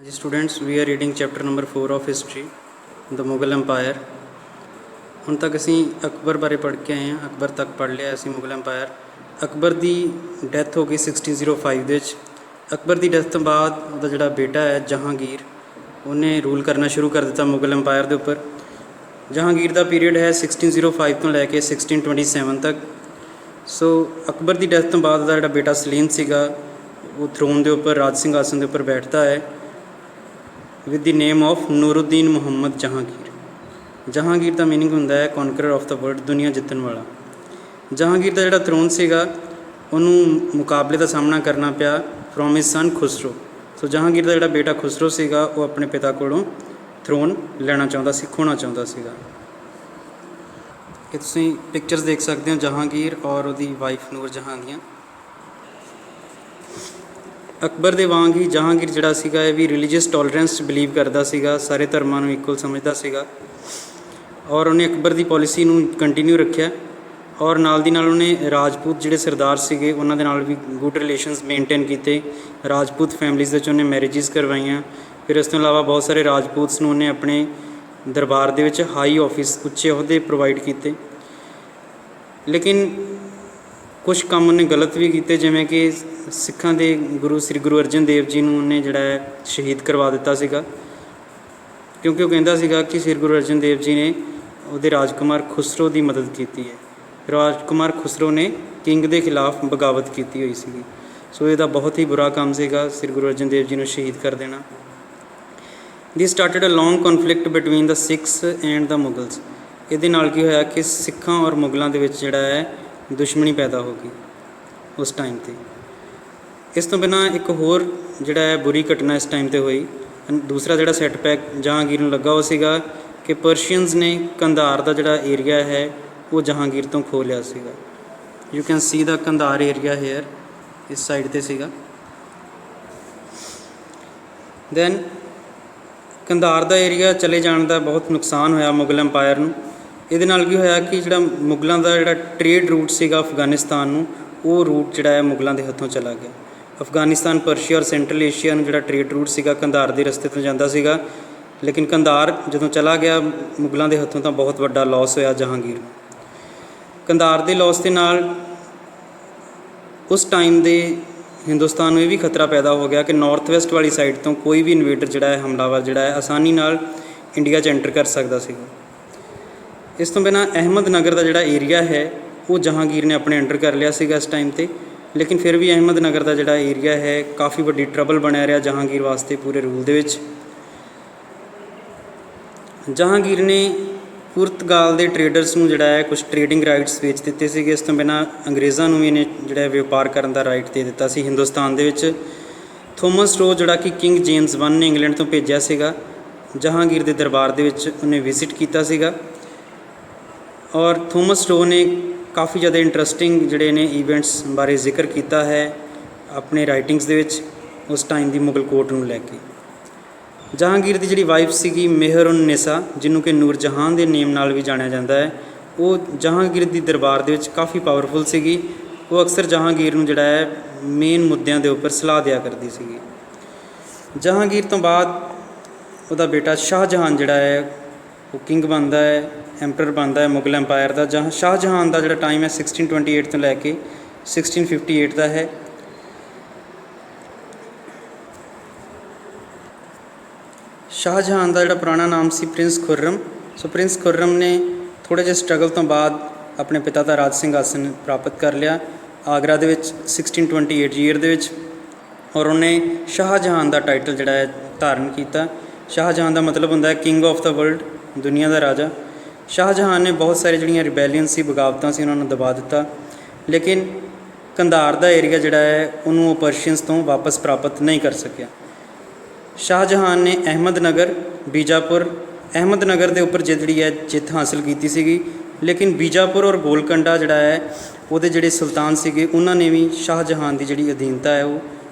Students, we are reading chapter number 4 of history, the Mughal Empire. ਹੁਣ ਤੱਕ ਅਸੀਂ ਅਕਬਰ ਬਾਰੇ ਪੜ੍ਹ ਕੇ ਆਏ ਹਾਂ। ਅਕਬਰ ਤੱਕ ਪੜ੍ਹ ਲਿਆ ਅਸੀਂ ਮੁਗਲ ਅੰਪਾਇਰ। ਅਕਬਰ ਦੀ ਡੈਥ ਹੋ ਗਈ 1605 ਦੇ ਵਿੱਚ। ਅਕਬਰ ਦੀ ਡੈਥ ਤੋਂ ਬਾਅਦ ਉਹਦਾ ਜਿਹੜਾ ਬੇਟਾ ਹੈ ਜਹਾਂਗੀਰ, ਉਹਨੇ ਰੂਲ ਕਰਨਾ ਸ਼ੁਰੂ ਕਰ ਦਿੱਤਾ ਮੁਗਲ ਅੰਪਾਇਰ ਦੇ ਉੱਪਰ। ਜਹਾਂਗੀਰ ਦਾ ਪੀਰੀਅਡ ਹੈ 1605 ਤੋਂ ਲੈ ਕੇ 1627 ਤੱਕ। ਸੋ ਅਕਬਰ ਦੀ ਡੈਥ ਤੋਂ ਬਾਅਦ ਉਹਦਾ ਜਿਹੜਾ ਬੇਟਾ ਸਲੀਮ ਸੀਗਾ ਉਹ ਥਰੋਨ ਦੇ ਉੱਪਰ, ਰਾਜ ਸਿੰਘਾਸਨ ਦੇ ਉੱਪਰ ਬੈਠਦਾ ਹੈ with the name of Nuruddin Muhammad Jahangir. Jahangir ਦਾ ਮੀਨਿੰਗ ਹੁੰਦਾ ਹੈ ਕੌਨਕਰਰ ਆਫ ਦਾ ਵਰਲਡ, ਦੁਨੀਆ ਜਿੱਤਣ ਵਾਲਾ। ਜਹਾਂਗੀਰ ਦਾ ਜਿਹੜਾ ਥਰੋਨ ਸੀਗਾ ਉਹਨੂੰ ਮੁਕਾਬਲੇ ਦਾ ਸਾਹਮਣਾ ਕਰਨਾ ਪਿਆ ਫਰੋਮ ਹਿਸ ਸਨ ਖੁਸਰੋ। ਸੋ ਜਹਾਂਗੀਰ ਦਾ ਜਿਹੜਾ ਬੇਟਾ ਖੁਸਰੋ ਸੀਗਾ ਉਹ ਆਪਣੇ ਪਿਤਾ ਕੋਲੋਂ ਥਰੋਨ ਲੈਣਾ ਚਾਹੁੰਦਾ ਸੀ, ਖੋਣਾ ਚਾਹੁੰਦਾ ਸੀਗਾ। ਕਿ ਤੁਸੀਂ ਪਿਕਚਰਸ ਦੇਖ ਸਕਦੇ ਹੋ ਜਹਾਂਗੀਰ ਔਰ ਉਹਦੀ ਵਾਈਫ ਨੂਰ ਜਹਾਂ ਦੀਆਂ। ਅਕਬਰ ਦੇ ਵਾਂਗ ਹੀ ਜਹਾਂਗੀਰ ਜਿਹੜਾ ਸੀਗਾ ਇਹ ਵੀ ਰਿਲੀਜੀਅਸ ਟੋਲਰੈਂਸ 'ਚ ਬਿਲੀਵ ਕਰਦਾ ਸੀਗਾ, ਸਾਰੇ ਧਰਮਾਂ ਨੂੰ ਇਕੁਅਲ ਸਮਝਦਾ ਸੀਗਾ। ਔਰ ਉਹਨੇ ਅਕਬਰ ਦੀ ਪੋਲਿਸੀ ਨੂੰ ਕੰਟੀਨਿਊ ਰੱਖਿਆ ਔਰ ਨਾਲ ਦੀ ਨਾਲ ਉਹਨੇ ਰਾਜਪੂਤ ਜਿਹੜੇ ਸਰਦਾਰ ਸੀਗੇ ਉਹਨਾਂ ਦੇ ਨਾਲ ਵੀ ਗੁੱਡ ਰਿਲੇਸ਼ਨਸ ਮੇਨਟੇਨ ਕੀਤੇ। ਰਾਜਪੂਤ ਫੈਮਲੀਜ਼ ਦੇ ਵਿੱਚ ਉਹਨੇ ਮੈਰਿਜਿਸ ਕਰਵਾਈਆਂ। ਫਿਰ ਇਸ ਤੋਂ ਇਲਾਵਾ ਬਹੁਤ ਸਾਰੇ ਰਾਜਪੂਤਸ ਨੂੰ ਉਹਨੇ ਆਪਣੇ ਦਰਬਾਰ ਦੇ ਵਿੱਚ ਹਾਈ ਆਫਿਸ, ਉੱਚੇ ਅਹੁਦੇ ਪ੍ਰੋਵਾਈਡ ਕੀਤੇ। ਲੇਕਿਨ ਕੁਛ ਕੰਮ ਉਹਨੇ ਗਲਤ ਵੀ ਕੀਤੇ, ਜਿਵੇਂ ਕਿ ਸਿੱਖਾਂ ਦੇ ਗੁਰੂ ਸ੍ਰੀ ਗੁਰੂ ਅਰਜਨ ਦੇਵ ਜੀ ਨੂੰ ਉਹਨੇ ਜਿਹੜਾ ਹੈ ਸ਼ਹੀਦ ਕਰਵਾ ਦਿੱਤਾ ਸੀਗਾ, ਕਿਉਂਕਿ ਉਹ ਕਹਿੰਦਾ ਸੀਗਾ ਕਿ ਸ੍ਰੀ ਗੁਰੂ ਅਰਜਨ ਦੇਵ ਜੀ ਨੇ ਉਹਦੇ ਰਾਜਕੁਮਾਰ ਖੁਸਰੋ ਦੀ ਮਦਦ ਕੀਤੀ ਹੈ। ਰਾਜਕੁਮਾਰ ਖੁਸਰੋ ਨੇ ਕਿੰਗ ਦੇ ਖਿਲਾਫ ਬਗਾਵਤ ਕੀਤੀ ਹੋਈ ਸੀਗੀ। ਸੋ ਇਹਦਾ ਬਹੁਤ ਹੀ ਬੁਰਾ ਕੰਮ ਸੀਗਾ ਸ੍ਰੀ ਗੁਰੂ ਅਰਜਨ ਦੇਵ ਜੀ ਨੂੰ ਸ਼ਹੀਦ ਕਰ ਦੇਣਾ। This started a long conflict between the Sikhs and the Mughals. ਇਹਦੇ ਨਾਲ ਕੀ ਹੋਇਆ ਕਿ ਸਿੱਖਾਂ ਔਰ ਮੁਗਲਾਂ ਦੇ ਵਿੱਚ ਜਿਹੜਾ ਹੈ ਦੁਸ਼ਮਣੀ ਪੈਦਾ ਹੋ ਗਈ ਉਸ ਟਾਈਮ 'ਤੇ। ਇਸ ਤੋਂ ਬਿਨਾਂ ਇੱਕ ਹੋਰ ਜਿਹੜਾ ਹੈ ਬੁਰੀ ਘਟਨਾ ਇਸ ਟਾਈਮ 'ਤੇ ਹੋਈ। ਦੂਸਰਾ ਜਿਹੜਾ ਸੈਟਬੈਕ ਜਹਾਂਗੀਰ ਨੂੰ ਲੱਗਾ ਉਹ ਸੀਗਾ ਕਿ ਪਰਸ਼ੀਅਨਸ ਨੇ ਕੰਧਾਰ ਦਾ ਜਿਹੜਾ ਏਰੀਆ ਹੈ ਉਹ ਜਹਾਂਗੀਰ ਤੋਂ ਖੋਹ ਲਿਆ ਸੀਗਾ। You can see the Kandahar area here, ਇਸ ਸਾਈਡ 'ਤੇ ਸੀਗਾ। ਦੈਨ ਕੰਧਾਰ ਦਾ ਏਰੀਆ ਚਲੇ ਜਾਣ ਦਾ ਬਹੁਤ ਨੁਕਸਾਨ ਹੋਇਆ ਮੁਗਲ ਅੰਪਾਇਰ ਨੂੰ। ਇਹਦੇ ਨਾਲ ਕੀ ਹੋਇਆ ਕਿ ਜਿਹੜਾ ਮੁਗਲਾਂ ਦਾ ਜਿਹੜਾ ਟ੍ਰੇਡ ਰੂਟ ਸੀਗਾ ਅਫਗਾਨਿਸਤਾਨ ਨੂੰ, ਉਹ ਰੂਟ ਜਿਹੜਾ ਹੈ ਮੁਗਲਾਂ ਦੇ ਹੱਥੋਂ ਚਲਾ ਗਿਆ। ਅਫਗਾਨਿਸਤਾਨ, ਪਰਸ਼ੀਆ ਔਰ ਸੈਂਟਰਲ ਏਸ਼ੀਆ ਨੂੰ ਜਿਹੜਾ ਟ੍ਰੇਡ ਰੂਟ ਸੀਗਾ ਕੰਧਾਰ ਦੇ ਰਸਤੇ ਤੋਂ ਜਾਂਦਾ ਸੀਗਾ। ਲੇਕਿਨ ਕੰਧਾਰ ਜਦੋਂ ਚਲਾ ਗਿਆ ਮੁਗਲਾਂ ਦੇ ਹੱਥੋਂ ਤਾਂ ਬਹੁਤ ਵੱਡਾ ਲਾਸ ਹੋਇਆ ਜਹਾਂਗੀਰ ਨੂੰ। ਕੰਧਾਰ ਦੇ ਲਾਸ ਦੇ ਨਾਲ ਉਸ ਟਾਈਮ ਦੇ ਹਿੰਦੁਸਤਾਨ ਨੂੰ ਇਹ ਵੀ ਖਤਰਾ ਪੈਦਾ ਹੋ ਗਿਆ ਕਿ ਨਾਰਥ ਵੈਸਟ ਵਾਲੀ ਸਾਈਡ ਤੋਂ ਕੋਈ ਵੀ ਇਨਵੇਡਰ ਜਿਹੜਾ ਹੈ, ਹਮਲਾਵਰ ਜਿਹੜਾ ਹੈ, ਆਸਾਨੀ ਨਾਲ ਇੰਡੀਆ 'ਚ ਐਂਟਰ ਕਰ ਸਕਦਾ ਸੀਗਾ। ਇਸ ਤੋਂ ਬਿਨਾਂ ਅਹਿਮਦ ਨਗਰ ਦਾ ਜਿਹੜਾ ਏਰੀਆ ਹੈ ਉਹ ਜਹਾਂਗੀਰ ਨੇ ਆਪਣੇ ਅੰਡਰ ਕਰ ਲਿਆ ਸੀਗਾ ਇਸ ਟਾਈਮ 'ਤੇ। ਲੇਕਿਨ ਫਿਰ ਵੀ ਅਹਿਮਦ ਨਗਰ ਦਾ ਜਿਹੜਾ ਏਰੀਆ ਹੈ ਕਾਫੀ ਵੱਡੀ ਟਰਬਲ ਬਣਿਆ ਰਿਹਾ ਜਹਾਂਗੀਰ ਵਾਸਤੇ ਪੂਰੇ ਰੂਲ ਦੇ ਵਿੱਚ। ਜਹਾਂਗੀਰ ਨੇ ਪੁਰਤਗਾਲ ਦੇ ਟਰੇਡਰਸ ਨੂੰ ਜਿਹੜਾ ਹੈ ਕੁਛ ਟਰੇਡਿੰਗ ਰਾਈਟਸ ਵੇਚ ਦਿੱਤੇ ਸੀਗੇ। ਇਸ ਤੋਂ ਬਿਨਾਂ ਅੰਗਰੇਜ਼ਾਂ ਨੂੰ ਵੀ ਇਹਨੇ ਜਿਹੜਾ ਵਪਾਰ ਕਰਨ ਦਾ ਰਾਈਟ ਦੇ ਦਿੱਤਾ ਸੀ ਹਿੰਦੁਸਤਾਨ ਦੇ ਵਿੱਚ। ਥੋਮਸ ਰੋ ਜਿਹੜਾ ਕਿ ਕਿੰਗ ਜੇਮਸ I ਨੇ ਇੰਗਲੈਂਡ ਤੋਂ ਭੇਜਿਆ ਸੀਗਾ, ਜਹਾਂਗੀਰ ਦੇ ਦਰਬਾਰ ਦੇ ਵਿੱਚ ਉਹਨੇ ਵਿਜ਼ਿਟ ਕੀਤਾ ਸੀਗਾ। ਔਰ ਥੋਮਸ ਰੋ ਨੇ ਕਾਫੀ ਜ਼ਿਆਦਾ ਇੰਟਰਸਟਿੰਗ ਜਿਹੜੇ ਨੇ ਈਵੈਂਟਸ ਬਾਰੇ ਜ਼ਿਕਰ ਕੀਤਾ ਹੈ ਆਪਣੇ ਰਾਈਟਿੰਗਸ ਦੇ ਵਿੱਚ ਉਸ ਟਾਈਮ ਦੀ ਮੁਗਲ ਕੋਰਟ ਨੂੰ ਲੈ ਕੇ। ਜਹਾਂਗੀਰ ਦੀ ਜਿਹੜੀ ਵਾਈਫ ਸੀਗੀ ਮੇਹਰ ਉਨ ਨਿਸਾ, ਜਿਹਨੂੰ ਕਿ ਨੂਰ ਜਹਾਂ ਦੇ ਨੇਮ ਨਾਲ ਵੀ ਜਾਣਿਆ ਜਾਂਦਾ ਹੈ, ਉਹ ਜਹਾਂਗੀਰ ਦੀ ਦਰਬਾਰ ਦੇ ਵਿੱਚ ਕਾਫੀ ਪਾਵਰਫੁਲ ਸੀਗੀ। ਉਹ ਅਕਸਰ ਜਹਾਂਗੀਰ ਨੂੰ ਜਿਹੜਾ ਹੈ ਮੇਨ ਮੁੱਦਿਆਂ ਦੇ ਉੱਪਰ ਸਲਾਹ ਦਿਆ ਕਰਦੀ ਸੀਗੀ। ਜਹਾਂਗੀਰ ਤੋਂ ਬਾਅਦ ਉਹਦਾ ਬੇਟਾ ਸ਼ਾਹਜਹਾਨ ਜਿਹੜਾ ਹੈ ਉਹ ਕਿੰਗ ਬਣਦਾ ਹੈ, ਐਂਪਰਰ ਬਣਦਾ ਹੈ ਮੁਗਲ ਅੰਪਾਇਰ ਦਾ। ਸ਼ਾਹਜਹਾਨ ਦਾ ਜਿਹੜਾ ਟਾਈਮ ਹੈ 1628 ਤੋਂ ਲੈ ਕੇ 1658 ਦਾ ਹੈ। ਸ਼ਾਹਜਹਾਨ ਦਾ ਜਿਹੜਾ ਪੁਰਾਣਾ ਨਾਮ ਸੀ ਪ੍ਰਿੰਸ ਖੁਰਮ। ਸੋ ਪ੍ਰਿੰਸ ਖੁਰਮ ਨੇ ਥੋੜ੍ਹੇ ਜਿਹੇ ਸਟਰਗਲ ਤੋਂ ਬਾਅਦ ਆਪਣੇ ਪਿਤਾ ਦਾ ਰਾਜ ਸਿੰਘਾਸਨ ਪ੍ਰਾਪਤ ਕਰ ਲਿਆ ਆਗਰਾ ਦੇ ਵਿੱਚ 1628 ਈਅਰ ਦੇ ਵਿੱਚ। ਔਰ ਉਹਨੇ ਸ਼ਾਹਜਹਾਨ ਦਾ ਟਾਈਟਲ ਜਿਹੜਾ ਹੈ ਧਾਰਨ ਕੀਤਾ। ਸ਼ਾਹਜਹਾਨ ਦਾ ਮਤਲਬ ਹੁੰਦਾ ਹੈ ਕਿੰਗ ਆਫ ਦਾ ਵਰਲਡ, ਦੁਨੀਆ ਦਾ ਰਾਜਾ। ਸ਼ਾਹਜਹਾਨ ਨੇ ਬਹੁਤ ਸਾਰੇ ਜਿਹੜੀਆਂ ਰਿਬੈਲੀਅਨ ਸੀ, ਬਗਾਵਤਾਂ ਸੀ, ਉਹਨਾਂ ਨੂੰ ਦਬਾ ਦਿੱਤਾ। ਲੇਕਿਨ ਕੰਧਾਰ ਦਾ ਏਰੀਆ ਜਿਹੜਾ ਹੈ ਉਹਨੂੰ ਉਹ ਪਰਸ਼ੀਅਨਸ ਤੋਂ ਵਾਪਸ ਪ੍ਰਾਪਤ ਨਹੀਂ ਕਰ ਸਕਿਆ। ਸ਼ਾਹਜਹਾਨ ਨੇ ਅਹਿਮਦ ਨਗਰ, ਬੀਜਾਪੁਰ, ਅਹਿਮਦ ਨਗਰ ਦੇ ਉੱਪਰ ਜਿਹੜੀ ਹੈ ਜਿੱਤ ਹਾਸਿਲ ਕੀਤੀ ਸੀਗੀ। ਲੇਕਿਨ ਬੀਜਾਪੁਰ ਔਰ ਗੋਲਕੰਡਾ ਜਿਹੜਾ ਹੈ ਉਹਦੇ ਜਿਹੜੇ ਸੁਲਤਾਨ ਸੀਗੇ ਉਹਨਾਂ ਨੇ ਵੀ ਸ਼ਾਹਜਹਾਨ ਦੀ ਜਿਹੜੀ ਅਧੀਨਤਾ ਹੈ ਉਹ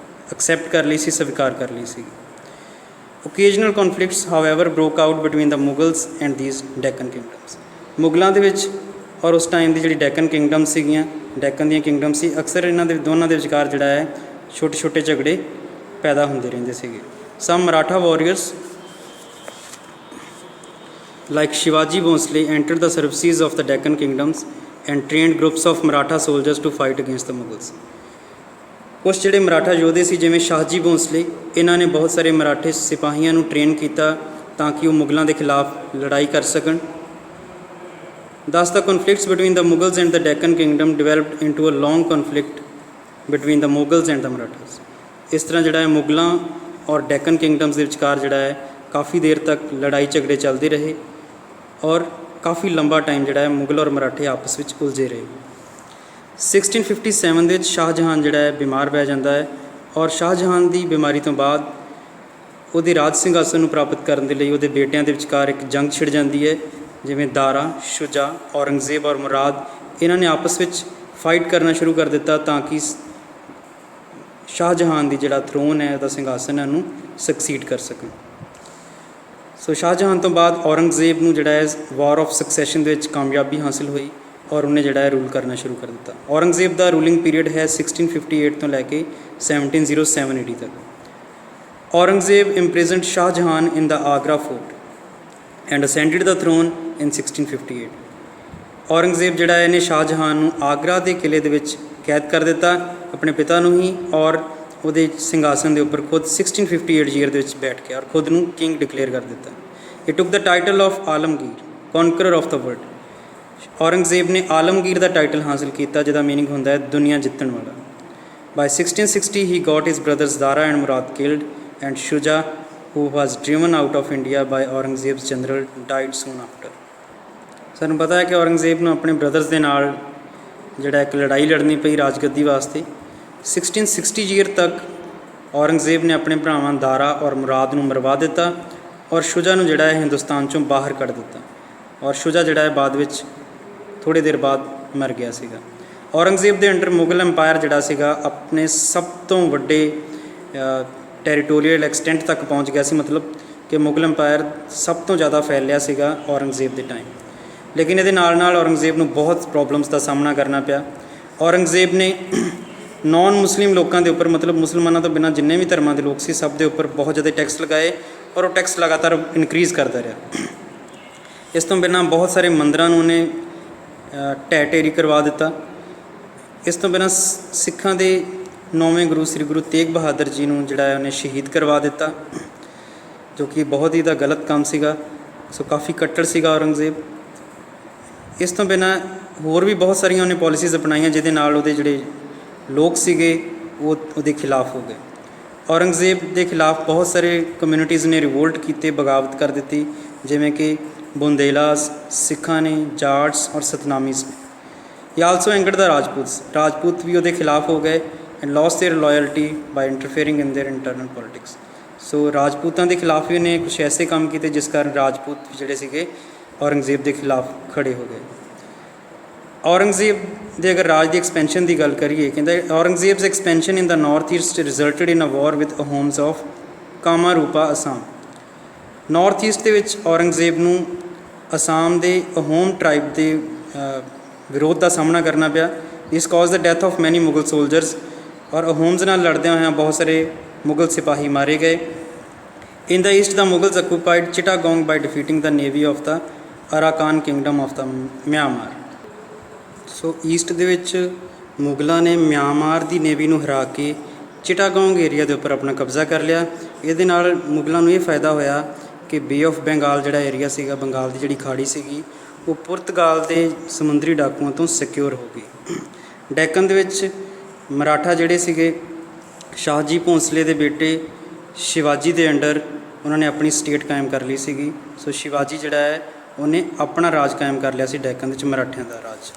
ਐਕਸੈਪਟ ਕਰ ਲਈ ਸੀ, ਸਵੀਕਾਰ ਕਰ ਲਈ ਸੀ। Occasional conflicts however broke out between the Mughals and these Deccan kingdoms. ਮੁਗਲਾਂ ਦੇ ਵਿੱਚ ਔਰ ਉਸ ਟਾਈਮ ਦੀ ਜਿਹੜੀ ਡੈਕਨ ਕਿੰਗਡਮ ਸੀਗੀਆਂ, ਡੈਕਨ ਦੀਆਂ ਕਿੰਗਡਮ ਸੀ, ਅਕਸਰ ਇਹਨਾਂ ਦੇ ਦੋਨਾਂ ਦੇ ਵਿਚਕਾਰ ਜਿਹੜਾ ਹੈ ਛੋਟੇ ਛੋਟੇ ਝਗੜੇ ਪੈਦਾ ਹੁੰਦੇ ਰਹਿੰਦੇ ਸੀਗੇ। Some Maratha warriors like Shivaji Bhonsle entered the services of the Deccan kingdoms and trained groups of Maratha soldiers to fight against the Mughals. ਕੁਛ ਜਿਹੜੇ ਮਰਾਠਾ ਯੋਧੇ ਸੀ ਜਿਵੇਂ ਸ਼ਾਹਜੀ ਭੋਂਸਲੇ, ਇਹਨਾਂ ਨੇ ਬਹੁਤ ਸਾਰੇ ਮਰਾਠੇ ਸਿਪਾਹੀਆਂ ਨੂੰ ਟ੍ਰੇਨ ਕੀਤਾ ਤਾਂ ਕਿ ਉਹ ਮੁਗਲਾਂ ਦੇ ਖਿਲਾਫ ਲੜਾਈ ਕਰ ਸਕਣ। Thus the conflicts between the Mughals and the Deccan kingdom developed into a long conflict between the Mughals and the Marathas। ਇਸ ਤਰ੍ਹਾਂ ਜਿਹੜਾ ਹੈ ਮੁਗਲਾਂ ਔਰ ਡੈਕਨ ਕਿੰਗਡਮਸ ਦੇ ਵਿਚਕਾਰ ਜਿਹੜਾ ਹੈ ਕਾਫੀ ਦੇਰ ਤੱਕ ਲੜਾਈ ਝਗੜੇ ਚੱਲਦੇ ਰਹੇ ਔਰ ਕਾਫੀ ਲੰਬਾ ਟਾਈਮ ਜਿਹੜਾ ਹੈ ਮੁਗਲ ਔਰ ਮਰਾਠੇ ਆਪਸ ਵਿੱਚ ਉਲਝੇ ਰਹੇ। 1657 ਦੇ ਵਿੱਚ ਸ਼ਾਹਜਹਾਨ ਜਿਹੜਾ ਹੈ ਬਿਮਾਰ ਪੈ ਜਾਂਦਾ ਹੈ ਔਰ ਸ਼ਾਹਜਹਾਨ ਦੀ ਬਿਮਾਰੀ ਤੋਂ ਬਾਅਦ ਉਹਦੇ ਰਾਜ ਸਿੰਘਾਸਨ ਨੂੰ ਪ੍ਰਾਪਤ ਕਰਨ ਦੇ ਲਈ ਉਹਦੇ ਬੇਟਿਆਂ ਦੇ ਵਿਚਕਾਰ ਇੱਕ ਜੰਗ ਛਿੜ ਜਾਂਦੀ ਹੈ। ਜਿਵੇਂ ਦਾਰਾ, ਸ਼ੁਜਾ, ਔਰੰਗਜ਼ੇਬ ਔਰ ਮੁਰਾਦ, ਇਹਨਾਂ ਨੇ ਆਪਸ ਵਿੱਚ ਫਾਈਟ ਕਰਨਾ ਸ਼ੁਰੂ ਕਰ ਦਿੱਤਾ ਤਾਂ ਕਿ ਸ਼ਾਹਜਹਾਨ ਦੀ ਜਿਹੜਾ ਥਰੋਨ ਹੈ, ਉਹਦਾ ਸਿੰਘਾਸਨ ਹੈ, ਉਹਨੂੰ ਸਕਸੀਡ ਕਰ ਸਕਣ। ਸੋ ਸ਼ਾਹਜਹਾਨ ਤੋਂ ਬਾਅਦ ਔਰੰਗਜ਼ੇਬ ਨੂੰ ਜਿਹੜਾ ਹੈ ਵਾਰ ਆਫ ਸਕਸੈਸ਼ਨ ਦੇ ਵਿੱਚ ਕਾਮਯਾਬੀ ਹਾਸਿਲ ਹੋਈ ਔਰ ਉਹਨੇ ਜਿਹੜਾ ਹੈ ਰੂਲ ਕਰਨਾ ਸ਼ੁਰੂ ਕਰ ਦਿੱਤਾ। ਔਰੰਗਜ਼ੇਬ ਦਾ ਰੂਲਿੰਗ ਪੀਰੀਅਡ ਹੈ 1658 ਤੋਂ ਲੈ ਕੇ 1707 AD ਤੱਕ। Aurangzeb imprisoned Shahjahan in the Agra fort and ascended the throne in 1658। Aurangzeb ਜਿਹੜਾ ਹੈ ਇਹਨੇ ਸ਼ਾਹਜਹਾਨ ਨੂੰ ਆਗਰਾ ਦੇ ਕਿਲੇ ਦੇ ਵਿੱਚ ਕੈਦ ਕਰ ਦਿੱਤਾ, ਆਪਣੇ ਪਿਤਾ ਨੂੰ ਹੀ, ਔਰ ਉਹਦੇ ਸਿੰਘਾਸਨ ਦੇ ਉੱਪਰ ਖੁਦ 1658 ਈਅਰ ਦੇ ਵਿੱਚ ਬੈਠ ਕੇ ਔਰ ਖੁਦ ਨੂੰ ਕਿੰਗ ਡਿਕਲੇਅਰ ਕਰ ਦਿੱਤਾ। It took the title of Alamgir, conqueror of the world. Aurangzeb ਨੇ ਆਲਮਗੀਰ ਦਾ ਟਾਈਟਲ ਹਾਸਿਲ ਕੀਤਾ ਜਿਹਦਾ ਮੀਨਿੰਗ ਹੁੰਦਾ ਹੈ ਦੁਨੀਆ ਜਿੱਤਣ ਵਾਲਾ। By 1660 he got his brothers Dara and Murad killed and Shuja who was driven out of India by Aurangzeb's general died soon after। ਸਾਨੂੰ ਪਤਾ ਹੈ ਕਿ ਔਰੰਗਜ਼ੇਬ ਨੂੰ ਆਪਣੇ ਬ੍ਰਦਰਸ ਦੇ ਨਾਲ ਜਿਹੜਾ ਇੱਕ ਲੜਾਈ ਲੜਨੀ ਪਈ ਰਾਜਗੱਦੀ ਵਾਸਤੇ। 1660 ਈਅਰ ਤੱਕ ਔਰੰਗਜ਼ੇਬ ਨੇ ਆਪਣੇ ਭਰਾਵਾਂ ਦਾਰਾ ਔਰ ਮੁਰਾਦ ਨੂੰ ਮਰਵਾ ਦਿੱਤਾ ਔਰ ਸ਼ੁਜਾ ਨੂੰ ਜਿਹੜਾ ਹੈ ਹਿੰਦੁਸਤਾਨ 'ਚੋਂ ਬਾਹਰ ਕੱਢ ਦਿੱਤਾ ਔਰ ਸ਼ੁਜਾ ਜਿਹੜਾ ਹੈ ਬਾਅਦ ਵਿੱਚ ਥੋੜ੍ਹੇ ਦੇਰ ਬਾਅਦ ਮਰ ਗਿਆ ਸੀਗਾ। ਔਰੰਗਜ਼ੇਬ ਦੇ ਅੰਡਰ ਮੁਗਲ ਐਮਪਾਇਰ ਜਿਹੜਾ ਸੀਗਾ ਆਪਣੇ ਸਭ ਤੋਂ ਵੱਡੇ ਟੈਰੀਟੋਰੀਅਲ ਐਕਸਟੈਂਟ ਤੱਕ ਪਹੁੰਚ ਗਿਆ ਸੀ, ਮਤਲਬ ਕਿ ਮੁਗਲ ਐਮਪਾਇਰ ਸਭ ਤੋਂ ਜ਼ਿਆਦਾ ਫੈਲਿਆ ਸੀਗਾ ਔਰੰਗਜ਼ੇਬ ਦੇ ਟਾਈਮ। ਲੇਕਿਨ ਇਹਦੇ ਨਾਲ ਨਾਲ ਔਰੰਗਜ਼ੇਬ ਨੂੰ ਬਹੁਤ ਪ੍ਰੋਬਲਮਸ ਦਾ ਸਾਹਮਣਾ ਕਰਨਾ ਪਿਆ। ਔਰੰਗਜ਼ੇਬ ਨੇ ਨੌਨ ਮੁਸਲਿਮ ਲੋਕਾਂ ਦੇ ਉੱਪਰ, ਮਤਲਬ ਮੁਸਲਮਾਨਾਂ ਤੋਂ ਬਿਨਾਂ ਜਿੰਨੇ ਵੀ ਧਰਮਾਂ ਦੇ ਲੋਕ ਸੀ ਸਭ ਦੇ ਉੱਪਰ ਬਹੁਤ ਜ਼ਿਆਦਾ ਟੈਕਸ ਲਗਾਏ ਔਰ ਉਹ ਟੈਕਸ ਲਗਾਤਾਰ ਇਨਕਰੀਜ਼ ਕਰਦਾ ਰਿਹਾ। ਇਸ ਤੋਂ ਬਿਨਾਂ ਬਹੁਤ ਸਾਰੇ ਮੰਦਰਾਂ ਨੂੰ ਉਹਨੇ ਢਹਿ ਢੇਰੀ ਕਰਵਾ ਦਿੱਤਾ। ਇਸ ਤੋਂ ਬਿਨਾਂ ਸਿੱਖਾਂ ਦੇ 9ਵੇਂ ਗੁਰੂ ਸ੍ਰੀ ਗੁਰੂ ਤੇਗ ਬਹਾਦਰ ਜੀ ਨੂੰ ਜਿਹੜਾ ਹੈ ਉਹਨੇ ਸ਼ਹੀਦ ਕਰਵਾ ਦਿੱਤਾ, ਜੋ ਕਿ ਬਹੁਤ ਹੀ ਦਾ ਗਲਤ ਕੰਮ ਸੀਗਾ। ਸੋ ਕਾਫੀ ਕੱਟੜ ਸੀਗਾ ਔਰੰਗਜ਼ੇਬ। ਇਸ ਤੋਂ ਬਿਨਾਂ ਹੋਰ ਵੀ ਬਹੁਤ ਸਾਰੀਆਂ ਉਹਨੇ ਪੋਲਿਸੀਜ਼ ਅਪਣਾਈਆਂ ਜਿਹਦੇ ਨਾਲ ਉਹਦੇ ਜਿਹੜੇ ਲੋਕ ਸੀਗੇ ਉਹ ਉਹਦੇ ਖਿਲਾਫ ਹੋ ਗਏ। ਔਰੰਗਜ਼ੇਬ ਦੇ ਖਿਲਾਫ ਬਹੁਤ ਸਾਰੇ ਕਮਿਊਨਿਟੀਜ਼ ਨੇ ਰਿਵੋਲਟ ਕੀਤੇ, ਬਗਾਵਤ ਕਰ ਦਿੱਤੀ, ਜਿਵੇਂ ਕਿ ਬੁੰਦੇਲਾਸ, ਸਿੱਖਾਂ ਨੇ, ਜਾਟਸ ਔਰ ਸਤਨਾਮੀਜ਼ ਨੇ। ਹੀ ਆਲਸੋ ਐਂਗਰਡ ਦਾ ਰਾਜਪੂਤ ਵੀ ਉਹਦੇ ਖਿਲਾਫ ਹੋ ਗਏ and lost their loyalty by interfering in their internal politics. So ਰਾਜਪੂਤਾਂ ਦੇ ਖਿਲਾਫ ਵੀ ਉਹਨੇ ਕੁਛ ਐਸੇ ਕੰਮ ਕੀਤੇ ਜਿਸ ਕਾਰਨ ਰਾਜਪੂਤ ਜਿਹੜੇ ਸੀਗੇ ਔਰੰਗਜ਼ੇਬ ਦੇ ਖਿਲਾਫ ਖੜੇ ਹੋ ਗਏ। ਔਰੰਗਜ਼ੇਬ ਦੇ ਅਗਰ ਰਾਜ ਦੀ ਐਕਸਪੈਂਸ਼ਨ ਦੀ ਗੱਲ ਕਰੀਏ, ਕਹਿੰਦਾ Aurangzeb's expansion in the north east resulted in a war with Ahoms of Kamarupa, Assam. North east ਦੇ ਵਿੱਚ ਔਰੰਗਜ਼ੇਬ ਨੂੰ ਅਸਾਮ ਦੇ ਅਹੋਮ ਟਰਾਈਬ ਦੇ ਵਿਰੋਧ ਦਾ ਸਾਹਮਣਾ ਕਰਨਾ ਪਿਆ। ਇਸ ਕਾਜ਼ ਦ ਡੈਥ ਆਫ ਮੈਨੀ ਮੁਗਲ ਸੋਲਜਰਸ, ਔਰ ਅਹੋਮਸ ਨਾਲ ਲੜਦਿਆਂ ਹੋਇਆਂ ਬਹੁਤ ਸਾਰੇ ਮੁਗਲ ਸਿਪਾਹੀ ਮਾਰੇ ਗਏ। In the east the Mughals occupied Chittagong by defeating the navy of the Arakan kingdom of the Myanmar. So east ਦੇ ਵਿੱਚ ਮੁਗਲਾਂ ਨੇ ਮਿਆਂਮਾਰ ਦੀ ਨੇਵੀ ਨੂੰ ਹਰਾ ਕੇ ਚਿਟਾਗੋਂਗ ਏਰੀਆ ਦੇ ਉੱਪਰ ਆਪਣਾ ਕਬਜ਼ਾ ਕਰ ਲਿਆ। ਇਹਦੇ ਨਾਲ ਮੁਗਲਾਂ ਨੂੰ ਇਹ ਫਾਇਦਾ ਹੋਇਆ ਕਿ ਬੇ ਆਫ ਬੰਗਾਲ ਜਿਹੜਾ ਏਰੀਆ ਸੀਗਾ, ਬੰਗਾਲ ਦੀ ਜਿਹੜੀ ਖਾੜੀ ਸੀਗੀ, ਉਹ ਪੁਰਤਗਾਲ ਦੇ ਸਮੁੰਦਰੀ ਡਾਕੂਆਂ ਤੋਂ ਸਿਕਿਉਰ ਹੋ ਗਈ। ਡੈਕਨ ਦੇ ਵਿੱਚ ਮਰਾਠਾ ਜਿਹੜੇ ਸੀਗੇ ਸ਼ਾਹਜੀ ਭੋਂਸਲੇ ਦੇ ਬੇਟੇ ਸ਼ਿਵਾਜੀ ਦੇ ਅੰਡਰ ਉਹਨਾਂ ਨੇ ਆਪਣੀ ਸਟੇਟ ਕਾਇਮ ਕਰ ਲਈ ਸੀਗੀ। ਸੋ ਸ਼ਿਵਾਜੀ ਜਿਹੜਾ ਹੈ ਉਹਨੇ ਆਪਣਾ ਰਾਜ ਕਾਇਮ ਕਰ ਲਿਆ ਸੀ ਡੈਕਨ ਦੇ ਵਿੱਚ, ਮਰਾਠਿਆਂ ਦਾ ਰਾਜ।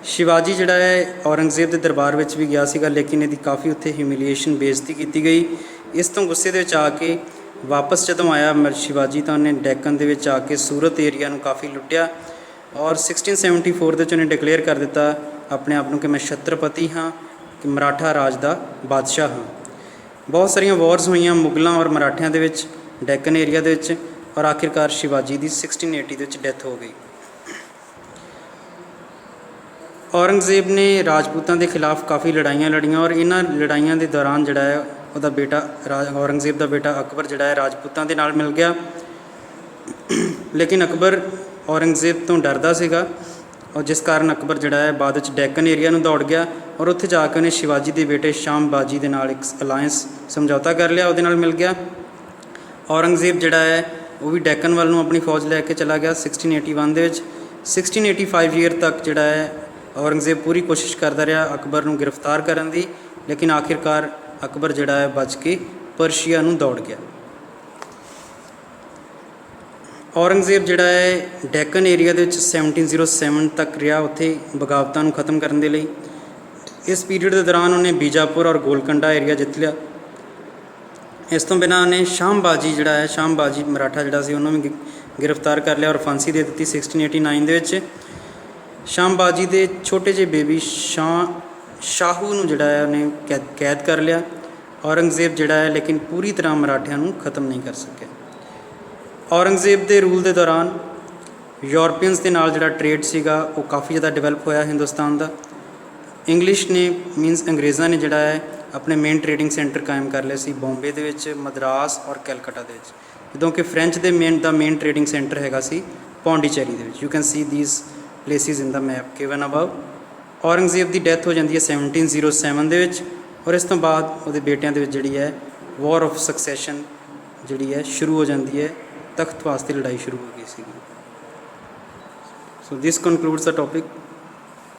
ਸ਼ਿਵਾਜੀ ਜਿਹੜਾ ਹੈ ਔਰੰਗਜ਼ੇਬ ਦੇ ਦਰਬਾਰ ਵਿੱਚ ਵੀ ਗਿਆ ਸੀਗਾ, ਲੇਕਿਨ ਇਹਦੀ ਕਾਫੀ ਉੱਥੇ ਹਿਊਮੀਲੀਏਸ਼ਨ, ਬੇਇੱਜ਼ਤੀ ਕੀਤੀ ਗਈ। ਇਸ ਤੋਂ ਗੁੱਸੇ ਦੇ ਵਿੱਚ ਆ ਕੇ ਵਾਪਸ ਜਦੋਂ ਆਇਆ ਸ਼ਿਵਾਜੀ ਤਾਂ ਉਹਨੇ ਡੈਕਨ ਦੇ ਵਿੱਚ ਆ ਕੇ ਸੂਰਤ ਏਰੀਆ ਨੂੰ ਕਾਫੀ ਲੁੱਟਿਆ ਔਰ 1674 ਦੇ ਵਿੱਚ ਉਹਨੇ ਡਿਕਲੇਅਰ ਕਰ ਦਿੱਤਾ ਆਪਣੇ ਆਪ ਨੂੰ ਕਿ ਮੈਂ ਛਤਰਪਤੀ ਹਾਂ, ਕਿ ਮਰਾਠਾ ਰਾਜ ਦਾ ਬਾਦਸ਼ਾਹ ਹਾਂ। ਬਹੁਤ ਸਾਰੀਆਂ ਵਾਰਸ ਹੋਈਆਂ ਮੁਗਲਾਂ ਔਰ ਮਰਾਠਿਆਂ ਦੇ ਵਿੱਚ ਡੈਕਨ ਏਰੀਆ ਦੇ ਵਿੱਚ, ਔਰ ਆਖਿਰਕਾਰ ਸ਼ਿਵਾਜੀ ਦੀ 1680 ਦੇ ਵਿੱਚ ਡੈਥ ਹੋ ਗਈ। ਔਰੰਗਜ਼ੇਬ ਨੇ ਰਾਜਪੂਤਾਂ ਦੇ ਖਿਲਾਫ ਕਾਫੀ ਲੜਾਈਆਂ ਲੜੀਆਂ ਔਰ ਇਹਨਾਂ ਲੜਾਈਆਂ ਦੇ ਦੌਰਾਨ ਜਿਹੜਾ ਹੈ ਉਹਦਾ ਬੇਟਾ ਔਰੰਗਜ਼ੇਬ ਦਾ ਬੇਟਾ ਅਕਬਰ ਜਿਹੜਾ ਹੈ ਰਾਜਪੂਤਾਂ ਦੇ ਨਾਲ ਮਿਲ ਗਿਆ। ਲੇਕਿਨ ਅਕਬਰ ਔਰੰਗਜ਼ੇਬ ਤੋਂ ਡਰਦਾ ਸੀਗਾ ਔਰ ਜਿਸ ਕਾਰਨ ਅਕਬਰ ਜਿਹੜਾ ਹੈ ਬਾਅਦ ਵਿੱਚ ਡੈਕਨ ਏਰੀਆ ਨੂੰ ਦੌੜ ਗਿਆ ਔਰ ਉੱਥੇ ਜਾ ਕੇ ਉਹਨੇ ਸ਼ਿਵਾਜੀ ਦੇ ਬੇਟੇ ਸ਼ਾਮ ਬਾਜੀ ਦੇ ਨਾਲ ਇੱਕ ਅਲਾਇੰਸ ਸਮਝੌਤਾ ਕਰ ਲਿਆ, ਉਹਦੇ ਨਾਲ ਮਿਲ ਗਿਆ। ਔਰੰਗਜ਼ੇਬ ਜਿਹੜਾ ਹੈ ਉਹ ਵੀ ਡੈਕਨ ਵੱਲ ਨੂੰ ਆਪਣੀ ਫੌਜ ਲੈ ਕੇ ਚਲਾ ਗਿਆ 1681 ਦੇ ਵਿੱਚ। 1685 ਈਅਰ ਤੱਕ ਜਿਹੜਾ ਹੈ ਔਰੰਗਜ਼ੇਬ ਪੂਰੀ ਕੋਸ਼ਿਸ਼ ਕਰਦਾ ਰਿਹਾ ਅਕਬਰ ਨੂੰ ਗ੍ਰਿਫਤਾਰ ਕਰਨ ਦੀ, ਲੇਕਿਨ ਆਖਿਰਕਾਰ ਅਕਬਰ ਜਿਹੜਾ ਹੈ ਬਚ ਕੇ ਪਰਸ਼ੀਆ ਨੂੰ ਦੌੜ ਗਿਆ। ਔਰੰਗਜ਼ੇਬ ਜਿਹੜਾ ਹੈ ਡੈਕਨ ਏਰੀਆ ਦੇ ਵਿੱਚ 1707 ਤੱਕ ਰਿਹਾ, ਉੱਥੇ ਬਗਾਵਤਾਂ ਨੂੰ ਖਤਮ ਕਰਨ ਦੇ ਲਈ। ਇਸ ਪੀਰੀਅਡ ਦੇ ਦੌਰਾਨ ਉਹਨੇ ਬੀਜਾਪੁਰ ਔਰ ਗੋਲਕੰਡਾ ਏਰੀਆ ਜਿੱਤ ਲਿਆ। ਇਸ ਤੋਂ ਬਿਨਾਂ ਉਹਨੇ ਸ਼ਾਮ ਬਾਜੀ ਜਿਹੜਾ ਹੈ ਸ਼ਾਮ ਬਾਜੀ ਮਰਾਠਾ ਜਿਹੜਾ ਸੀ ਉਹਨੂੰ ਵੀ ਗ੍ਰਿਫਤਾਰ ਕਰ ਲਿਆ ਔਰ ਫਾਂਸੀ ਦੇ ਦਿੱਤੀ 1689 ਦੇ ਵਿੱਚ। ਸ਼ਾਮ ਬਾਜੀ ਦੇ ਛੋਟੇ ਜਿਹੇ ਬੇਬੀ ਸ਼ਾਹੂ ਨੂੰ ਜਿਹੜਾ ਹੈ ਉਹਨੇ ਕੈਦ ਕਰ ਲਿਆ। ਔਰੰਗਜ਼ੇਬ ਜਿਹੜਾ ਹੈ ਲੇਕਿਨ ਪੂਰੀ ਤਰ੍ਹਾਂ ਮਰਾਠਿਆਂ ਨੂੰ ਖਤਮ ਨਹੀਂ ਕਰ ਸਕਿਆ। ਔਰੰਗਜ਼ੇਬ ਦੇ ਰੂਲ ਦੇ ਦੌਰਾਨ ਯੂਰਪੀਅਨਸ ਦੇ ਨਾਲ ਜਿਹੜਾ ਟ੍ਰੇਡ ਸੀਗਾ ਉਹ ਕਾਫੀ ਜ਼ਿਆਦਾ ਡਿਵੈਲਪ ਹੋਇਆ ਹਿੰਦੁਸਤਾਨ ਦਾ। ਇੰਗਲਿਸ਼ ਨੇ ਮੀਨਸ ਅੰਗਰੇਜ਼ਾਂ ਨੇ ਜਿਹੜਾ ਹੈ ਆਪਣੇ ਮੇਨ ਟ੍ਰੇਡਿੰਗ ਸੈਂਟਰ ਕਾਇਮ ਕਰ ਲਏ ਸੀ ਬੰਬੇ ਦੇ ਵਿੱਚ, ਮਦਰਾਸ ਔਰ ਕੈਲਕਟਾ ਦੇ ਵਿੱਚ, ਜਦੋਂ ਕਿ ਫਰੈਂਚ ਦੇ ਮੇਨ ਟ੍ਰੇਡਿੰਗ ਸੈਂਟਰ ਹੈਗਾ ਸੀ ਪੌਂਡੀਚੇਰੀ ਦੇ ਵਿੱਚ। You can C these places in the map given above. Aurangzeb the death ਹੋ ਜਾਂਦੀ ਹੈ 1707 ਦੇ ਵਿੱਚ ਔਰ ਇਸ ਤੋਂ ਬਾਅਦ ਉਹਦੇ ਬੇਟਿਆਂ ਦੇ ਵਿੱਚ ਜਿਹੜੀ ਹੈ ਵਾਰ ਆਫ ਸਕਸੈਸ਼ਨ ਜਿਹੜੀ ਹੈ ਸ਼ੁਰੂ ਹੋ ਜਾਂਦੀ ਹੈ, ਤਖਤ ਵਾਸਤੇ ਲੜਾਈ ਸ਼ੁਰੂ ਹੋ ਗਈ ਸੀਗੀ। ਸੋ ਦਿਸ ਕਨਕਲੂਡਸ ਦਾ ਟੋਪਿਕ।